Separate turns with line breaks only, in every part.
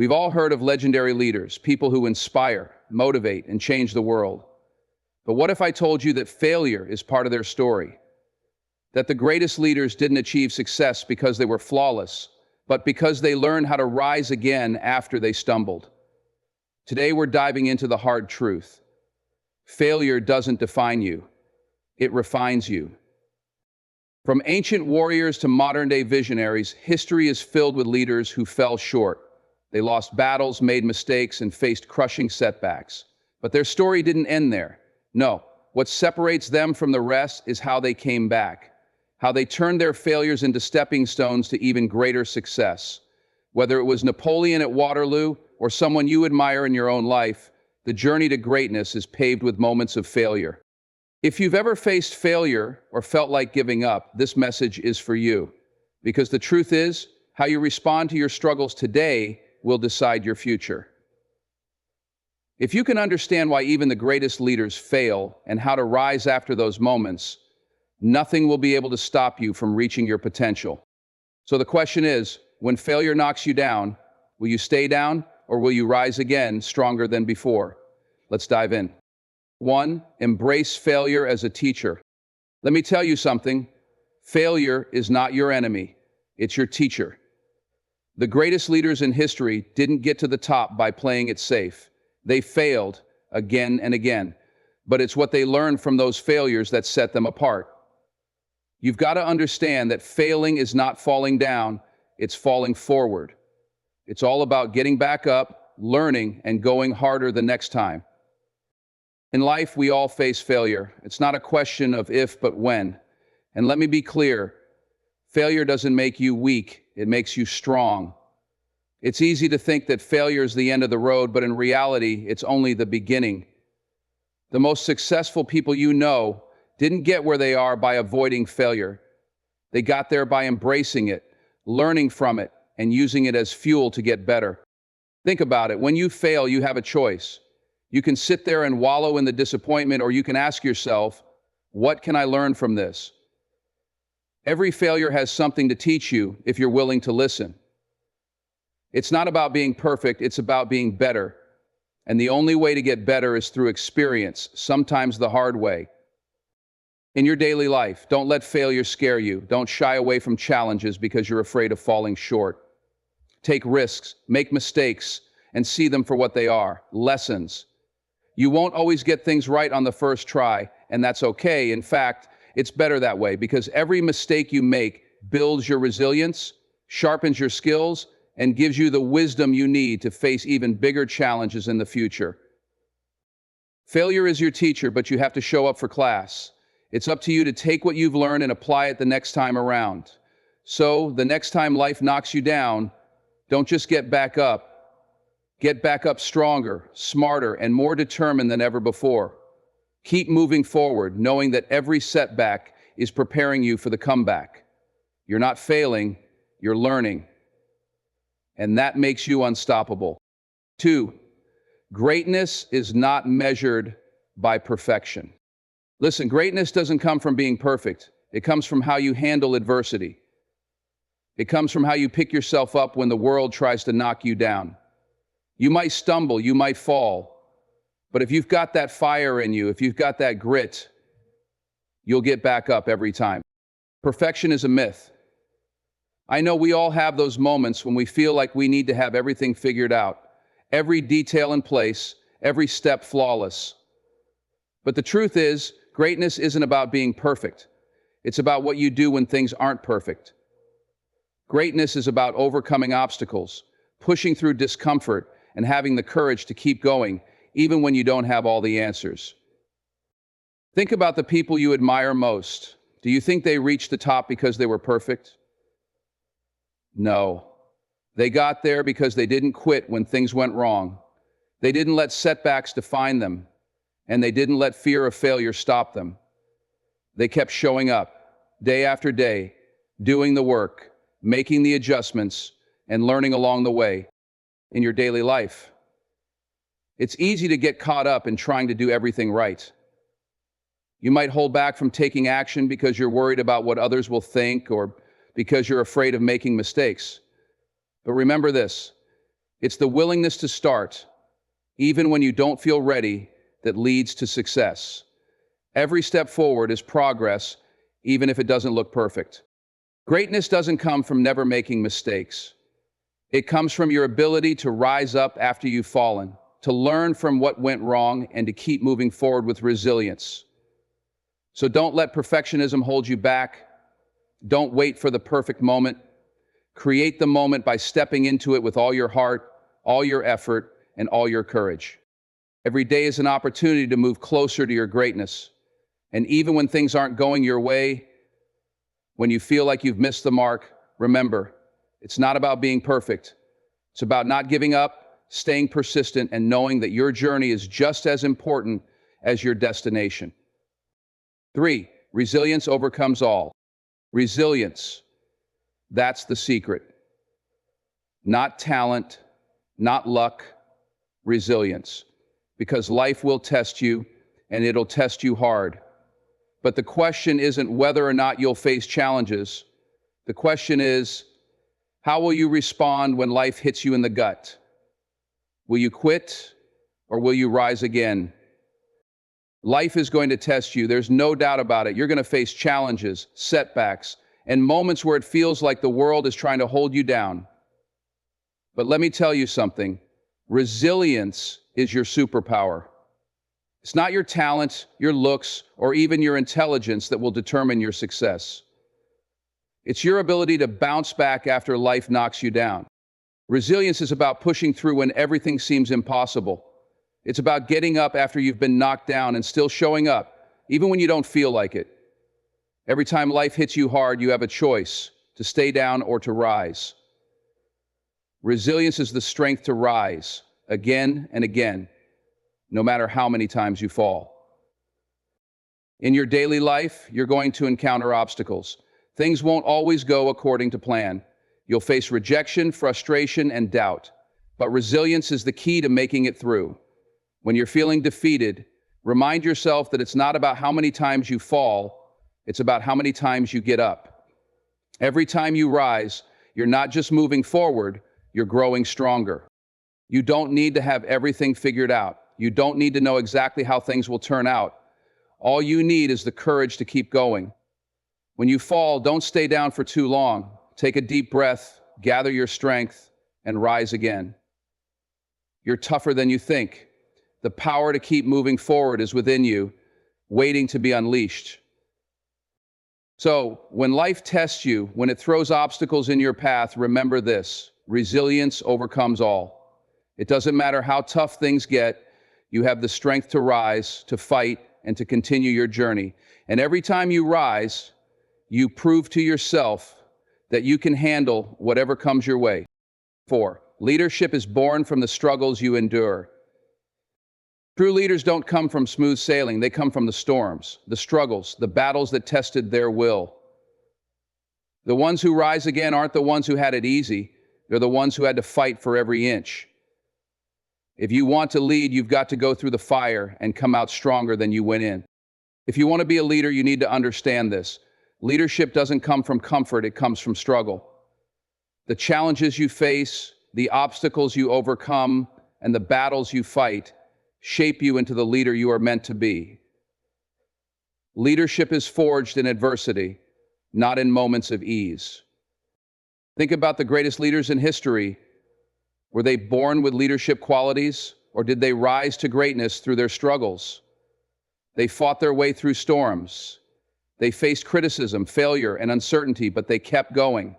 We've all heard of legendary leaders, people who inspire, motivate, and change the world. But what if I told you that failure is part of their story? That the greatest leaders didn't achieve success because they were flawless, but because they learned how to rise again after they stumbled. Today we're diving into the hard truth. Failure doesn't define you, it refines you. From ancient warriors to modern-day visionaries, history is filled with leaders who fell short. They lost battles, made mistakes, and faced crushing setbacks. But their story didn't end there. No, what separates them from the rest is how they came back, how they turned their failures into stepping stones to even greater success. Whether it was Napoleon at Waterloo or someone you admire in your own life, the journey to greatness is paved with moments of failure. If you've ever faced failure or felt like giving up, this message is for you. Because the truth is, how you respond to your struggles today will decide your future. If you can understand why even the greatest leaders fail and how to rise after those moments, nothing will be able to stop you from reaching your potential. So the question is, when failure knocks you down, will you stay down or will you rise again stronger than before? Let's dive in. 1. Embrace failure as a teacher. Let me tell you something. Failure is not your enemy. It's your teacher. The greatest leaders in history didn't get to the top by playing it safe. They failed again and again. But it's what they learned from those failures that set them apart. You've got to understand that failing is not falling down, it's falling forward. It's all about getting back up, learning, and going harder the next time. In life, we all face failure. It's not a question of if, but when. And let me be clear, failure doesn't make you weak, it makes you strong. It's easy to think that failure is the end of the road, but in reality, it's only the beginning. The most successful people you know didn't get where they are by avoiding failure. They got there by embracing it, learning from it, and using it as fuel to get better. Think about it. When you fail, you have a choice. You can sit there and wallow in the disappointment, or you can ask yourself, what can I learn from this? Every failure has something to teach you if you're willing to listen. It's not about being perfect, it's about being better. And the only way to get better is through experience, sometimes the hard way. In your daily life, don't let failure scare you. Don't shy away from challenges because you're afraid of falling short. Take risks, make mistakes, and see them for what they are, lessons. You won't always get things right on the first try, and that's okay. In fact, it's better that way because every mistake you make builds your resilience, sharpens your skills, and gives you the wisdom you need to face even bigger challenges in the future. Failure is your teacher, but you have to show up for class. It's up to you to take what you've learned and apply it the next time around. So, the next time life knocks you down, don't just get back up. Get back up stronger, smarter, and more determined than ever before. Keep moving forward, knowing that every setback is preparing you for the comeback. You're not failing, you're learning. And that makes you unstoppable. 2. Greatness is not measured by perfection. Listen, greatness doesn't come from being perfect. It comes from how you handle adversity. It comes from how you pick yourself up when the world tries to knock you down. You might stumble, you might fall, but if you've got that fire in you, if you've got that grit, you'll get back up every time. Perfection is a myth. I know we all have those moments when we feel like we need to have everything figured out, every detail in place, every step flawless. But the truth is, greatness isn't about being perfect. It's about what you do when things aren't perfect. Greatness is about overcoming obstacles, pushing through discomfort, and having the courage to keep going, even when you don't have all the answers. Think about the people you admire most. Do you think they reached the top because they were perfect? No. They got there because they didn't quit when things went wrong. They didn't let setbacks define them, and they didn't let fear of failure stop them. They kept showing up, day after day, doing the work, making the adjustments, and learning along the way. In your daily life, it's easy to get caught up in trying to do everything right. You might hold back from taking action because you're worried about what others will think or because you're afraid of making mistakes. But remember this, It's the willingness to start, even when you don't feel ready, that leads to success. Every step forward is progress, even if it doesn't look perfect. Greatness doesn't come from never making mistakes. It comes from your ability to rise up after you've fallen, to learn from what went wrong, and to keep moving forward with resilience. So don't let perfectionism hold you back. Don't wait for the perfect moment. Create the moment by stepping into it with all your heart, all your effort, and all your courage. Every day is an opportunity to move closer to your greatness. And even when things aren't going your way, when you feel like you've missed the mark, remember, it's not about being perfect. It's about not giving up, staying persistent, and knowing that your journey is just as important as your destination. 3, resilience overcomes all. Resilience, that's the secret. Not talent, not luck, resilience. Because life will test you, and it'll test you hard. But the question isn't whether or not you'll face challenges. The question is, how will you respond when life hits you in the gut? Will you quit, or will you rise again? Life is going to test you. There's no doubt about it. You're going to face challenges, setbacks, and moments where it feels like the world is trying to hold you down. But let me tell you something. Resilience is your superpower. It's not your talent, your looks, or even your intelligence that will determine your success. It's your ability to bounce back after life knocks you down. Resilience is about pushing through when everything seems impossible. It's about getting up after you've been knocked down and still showing up, even when you don't feel like it. Every time life hits you hard, you have a choice to stay down or to rise. Resilience is the strength to rise again and again, no matter how many times you fall. In your daily life, you're going to encounter obstacles. Things won't always go according to plan. You'll face rejection, frustration, and doubt. But resilience is the key to making it through. When you're feeling defeated, remind yourself that it's not about how many times you fall, it's about how many times you get up. Every time you rise, you're not just moving forward, you're growing stronger. You don't need to have everything figured out. You don't need to know exactly how things will turn out. All you need is the courage to keep going. When you fall, don't stay down for too long. Take a deep breath, gather your strength, and rise again. You're tougher than you think. The power to keep moving forward is within you, waiting to be unleashed. So, when life tests you, when it throws obstacles in your path, remember this: resilience overcomes all. It doesn't matter how tough things get, you have the strength to rise, to fight, and to continue your journey. And every time you rise, you prove to yourself that you can handle whatever comes your way. 4, leadership is born from the struggles you endure. True leaders don't come from smooth sailing, they come from the storms, the struggles, the battles that tested their will. The ones who rise again aren't the ones who had it easy, they're the ones who had to fight for every inch. If you want to lead, you've got to go through the fire and come out stronger than you went in. If you want to be a leader, you need to understand this. Leadership doesn't come from comfort, it comes from struggle. The challenges you face, the obstacles you overcome, and the battles you fight shape you into the leader you are meant to be. Leadership is forged in adversity, not in moments of ease. Think about the greatest leaders in history. Were they born with leadership qualities, or did they rise to greatness through their struggles? They fought their way through storms. They faced criticism, failure, and uncertainty, but they kept going.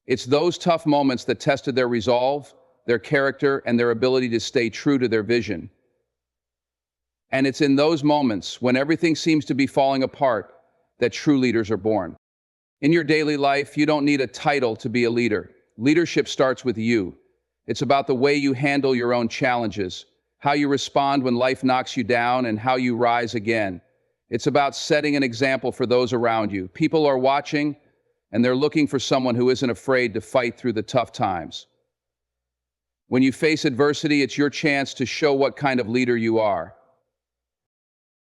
It's those tough moments that tested their resolve, their character, and their ability to stay true to their vision. And it's in those moments, when everything seems to be falling apart, that true leaders are born. In your daily life, you don't need a title to be a leader. Leadership starts with you. It's about the way you handle your own challenges, how you respond when life knocks you down, and how you rise again. It's about setting an example for those around you. People are watching, and they're looking for someone who isn't afraid to fight through the tough times. When you face adversity, it's your chance to show what kind of leader you are.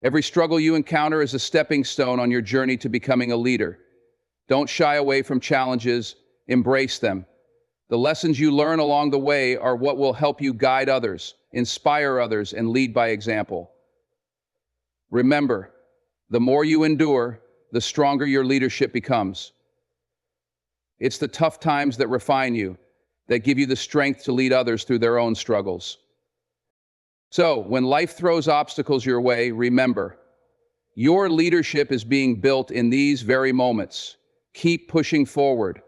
Every struggle you encounter is a stepping stone on your journey to becoming a leader. Don't shy away from challenges, embrace them. The lessons you learn along the way are what will help you guide others, inspire others, and lead by example. Remember, the more you endure, the stronger your leadership becomes. It's the tough times that refine you, that give you the strength to lead others through their own struggles. So, when life throws obstacles your way, remember, your leadership is being built in these very moments. Keep pushing forward,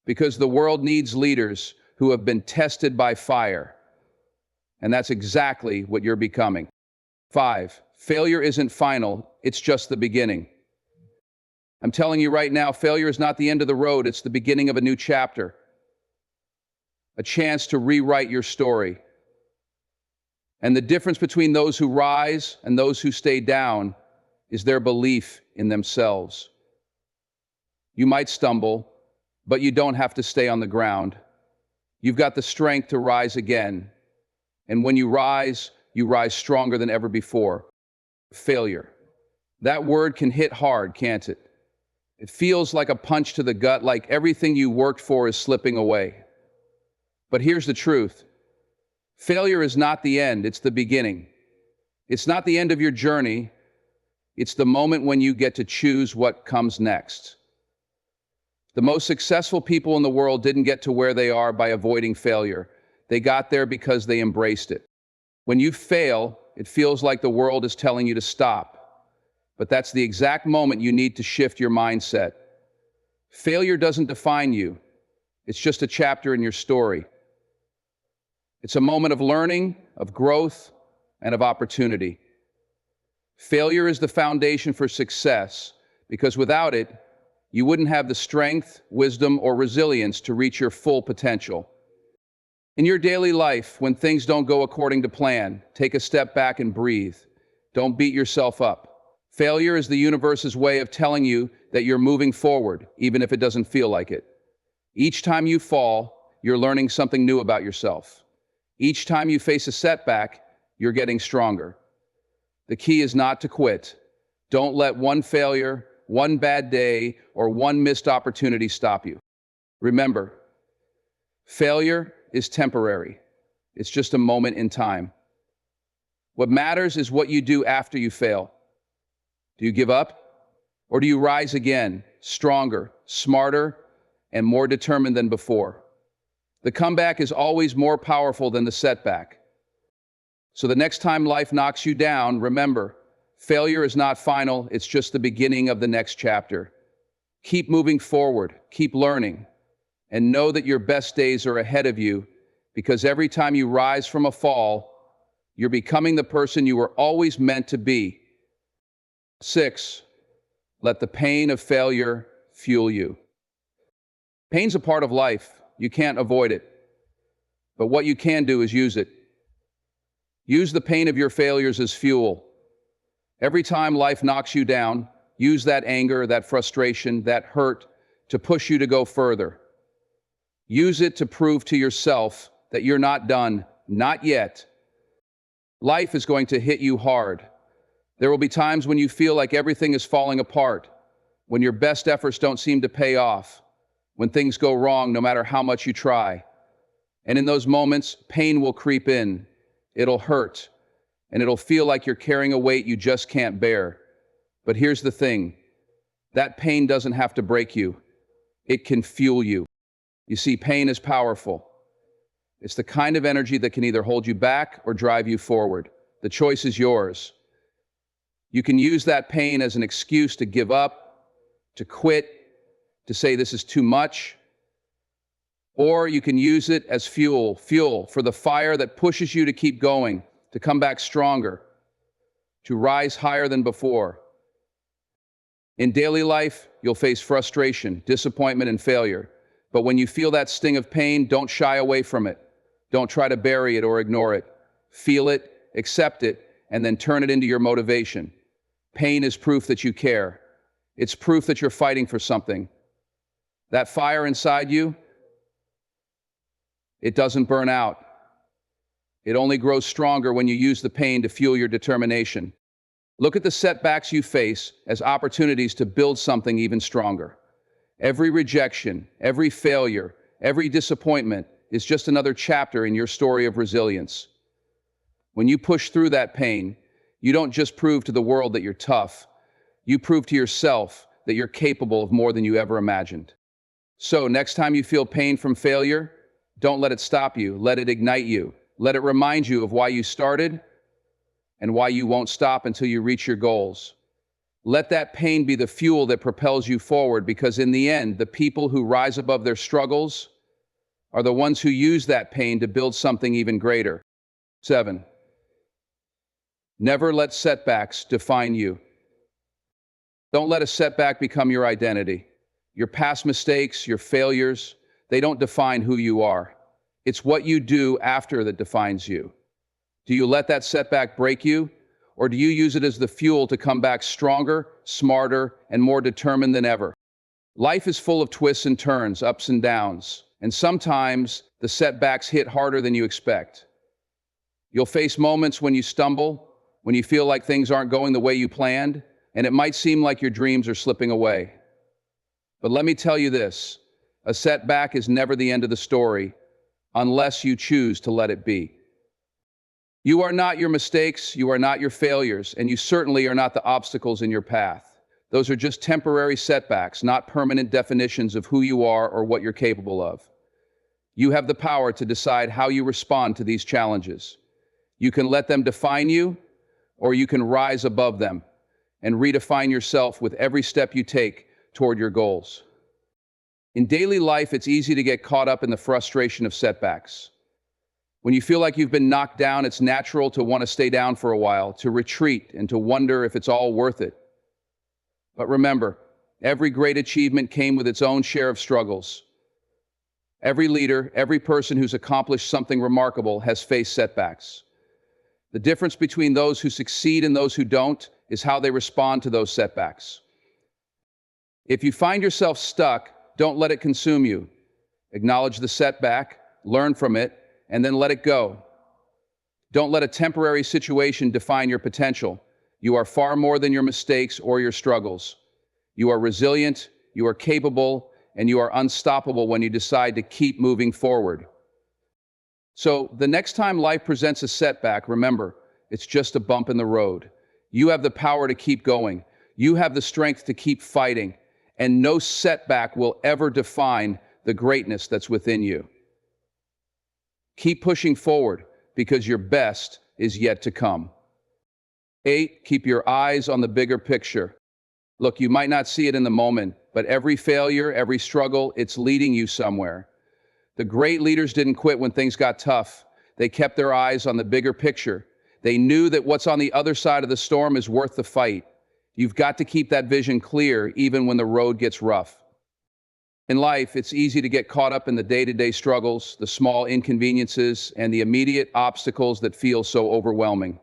because the world needs leaders who have been tested by fire. And that's exactly what you're becoming. 5. Failure isn't final, it's just the beginning. I'm telling you right now, failure is not the end of the road, it's the beginning of a new chapter. A chance to rewrite your story. And the difference between those who rise and those who stay down is their belief in themselves. You might stumble, but you don't have to stay on the ground. You've got the strength to rise again. And when you rise stronger than ever before. Failure. That word can hit hard, can't it? It feels like a punch to the gut, like everything you worked for is slipping away. But here's the truth. Failure is not the end, it's the beginning. It's not the end of your journey, it's the moment when you get to choose what comes next. The most successful people in the world didn't get to where they are by avoiding failure. They got there because they embraced it. When you fail, it feels like the world is telling you to stop. But that's the exact moment you need to shift your mindset. Failure doesn't define you. It's just a chapter in your story. It's a moment of learning, of growth, and of opportunity. Failure is the foundation for success, because without it, you wouldn't have the strength, wisdom, or resilience to reach your full potential. In your daily life, when things don't go according to plan, take a step back and breathe. Don't beat yourself up. Failure is the universe's way of telling you that you're moving forward, even if it doesn't feel like it. Each time you fall, you're learning something new about yourself. Each time you face a setback, you're getting stronger. The key is not to quit. Don't let one failure, one bad day, or one missed opportunity stop you. Remember, failure is temporary. It's just a moment in time. What matters is what you do after you fail. Do you give up? Or do you rise again, stronger, smarter, and more determined than before? The comeback is always more powerful than the setback. So the next time life knocks you down, remember, failure is not final, it's just the beginning of the next chapter. Keep moving forward, keep learning, and know that your best days are ahead of you, because every time you rise from a fall, you're becoming the person you were always meant to be. 6. Let the pain of failure fuel you. Pain's a part of life. You can't avoid it. But what you can do is use it. Use the pain of your failures as fuel. Every time life knocks you down, use that anger, that frustration, that hurt to push you to go further. Use it to prove to yourself that you're not done, not yet. Life is going to hit you hard. There will be times when you feel like everything is falling apart, when your best efforts don't seem to pay off, when things go wrong no matter how much you try. And in those moments, pain will creep in. It'll hurt, and it'll feel like you're carrying a weight you just can't bear. But here's the thing. That pain doesn't have to break you. It can fuel you. You see, pain is powerful. It's the kind of energy that can either hold you back or drive you forward. The choice is yours. You can use that pain as an excuse to give up, to quit, to say this is too much, or you can use it as fuel for the fire that pushes you to keep going, to come back stronger, to rise higher than before. In daily life, you'll face frustration, disappointment, and failure. But when you feel that sting of pain, don't shy away from it. Don't try to bury it or ignore it. Feel it, accept it, and then turn it into your motivation. Pain is proof that you care. It's proof that you're fighting for something. That fire inside you, it doesn't burn out. It only grows stronger when you use the pain to fuel your determination. Look at the setbacks you face as opportunities to build something even stronger. Every rejection, every failure, Every disappointment is just another chapter in your story of resilience. When you push through that pain, you don't just prove to the world that you're tough, you prove to yourself that you're capable of more than you ever imagined. So, next time you feel pain from failure, don't let it stop you. Let it ignite you. Let it remind you of why you started and why you won't stop until you reach your goals. Let that pain be the fuel that propels you forward, because in the end, the people who rise above their struggles are the ones who use that pain to build something even greater. 7. Never let setbacks define you. Don't let a setback become your identity. Your past mistakes, your failures, they don't define who you are. It's what you do after that defines you. Do you let that setback break you, or do you use it as the fuel to come back stronger, smarter, and more determined than ever? Life is full of twists and turns, ups and downs, and sometimes the setbacks hit harder than you expect. You'll face moments when you stumble, when you feel like things aren't going the way you planned, and it might seem like your dreams are slipping away. But let me tell you this, a setback is never the end of the story, unless you choose to let it be. You are not your mistakes, you are not your failures, and you certainly are not the obstacles in your path. Those are just temporary setbacks, not permanent definitions of who you are or what you're capable of. You have the power to decide how you respond to these challenges. You can let them define you, or you can rise above them and redefine yourself with every step you take toward your goals. In daily life, it's easy to get caught up in the frustration of setbacks. When you feel like you've been knocked down, it's natural to want to stay down for a while, to retreat, and to wonder if it's all worth it. But remember, every great achievement came with its own share of struggles. Every leader, every person who's accomplished something remarkable has faced setbacks. The difference between those who succeed and those who don't is how they respond to those setbacks. If you find yourself stuck, don't let it consume you. Acknowledge the setback, learn from it, and then let it go. Don't let a temporary situation define your potential. You are far more than your mistakes or your struggles. You are resilient, you are capable, and you are unstoppable when you decide to keep moving forward. So, the next time life presents a setback, remember, it's just a bump in the road. You have the power to keep going. You have the strength to keep fighting, and no setback will ever define the greatness that's within you. Keep pushing forward, because your best is yet to come. 8, keep your eyes on the bigger picture. Look, you might not see it in the moment, but every failure, every struggle, it's leading you somewhere. The great leaders didn't quit when things got tough. They kept their eyes on the bigger picture. They knew that what's on the other side of the storm is worth the fight. You've got to keep that vision clear even when the road gets rough. In life, it's easy to get caught up in the day-to-day struggles, the small inconveniences, and the immediate obstacles that feel so overwhelming.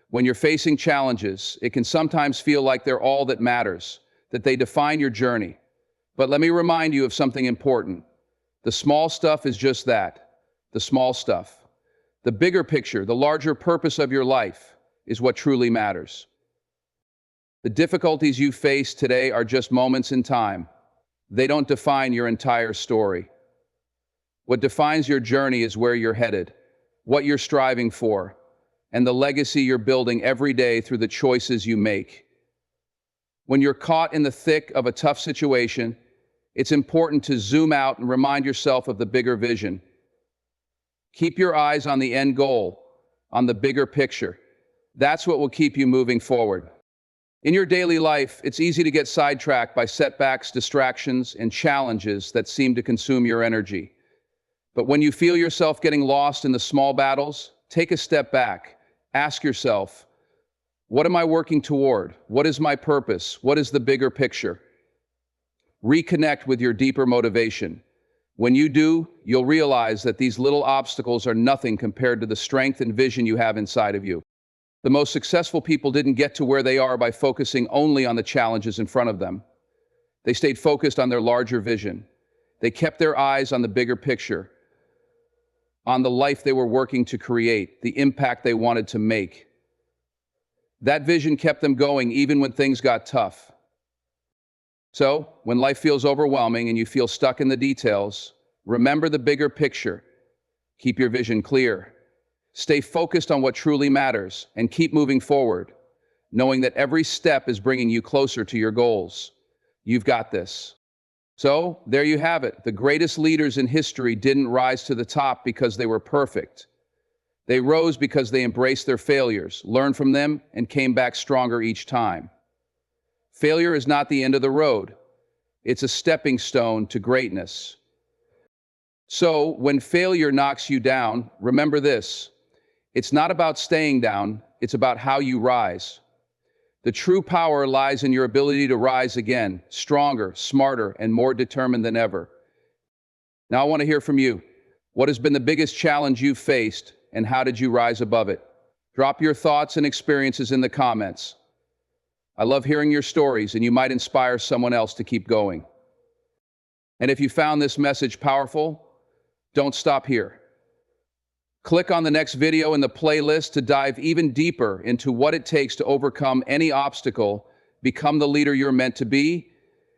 When you're facing challenges, it can sometimes feel like they're all that matters, that they define your journey. But let me remind you of something important. The small stuff is just that, the small stuff. The bigger picture, the larger purpose of your life, is what truly matters. The difficulties you face today are just moments in time. They don't define your entire story. What defines your journey is where you're headed, what you're striving for, and the legacy you're building every day through the choices you make. When you're caught in the thick of a tough situation, it's important to zoom out and remind yourself of the bigger vision. Keep your eyes on the end goal, on the bigger picture. That's what will keep you moving forward. In your daily life, it's easy to get sidetracked by setbacks, distractions, and challenges that seem to consume your energy. But when you feel yourself getting lost in the small battles, take a step back. Ask yourself, what am I working toward? What is my purpose? What is the bigger picture? Reconnect with your deeper motivation. When you do, you'll realize that these little obstacles are nothing compared to the strength and vision you have inside of you. The most successful people didn't get to where they are by focusing only on the challenges in front of them. They stayed focused on their larger vision. They kept their eyes on the bigger picture, on the life they were working to create, the impact they wanted to make. That vision kept them going even when things got tough. So, when life feels overwhelming and you feel stuck in the details, Remember the bigger picture. Keep your vision clear. Stay focused on what truly matters and keep moving forward, knowing that every step is bringing you closer to your goals. You've got this. So, there you have it. The greatest leaders in history didn't rise to the top because they were perfect. They rose because they embraced their failures, learned from them, and came back stronger each time. Failure is not the end of the road. It's a stepping stone to greatness. So, when failure knocks you down, remember this. It's not about staying down, it's about how you rise. The true power lies in your ability to rise again, stronger, smarter, and more determined than ever. Now I want to hear from you. What has been the biggest challenge you've faced, and how did you rise above it? Drop your thoughts and experiences in the comments. I love hearing your stories, and you might inspire someone else to keep going. And if you found this message powerful, don't stop here. Click on the next video in the playlist to dive even deeper into what it takes to overcome any obstacle, become the leader you're meant to be,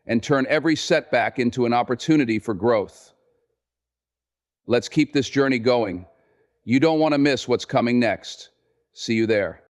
and turn every setback into an opportunity for growth. Let's keep this journey going. You don't want to miss what's coming next. See you there.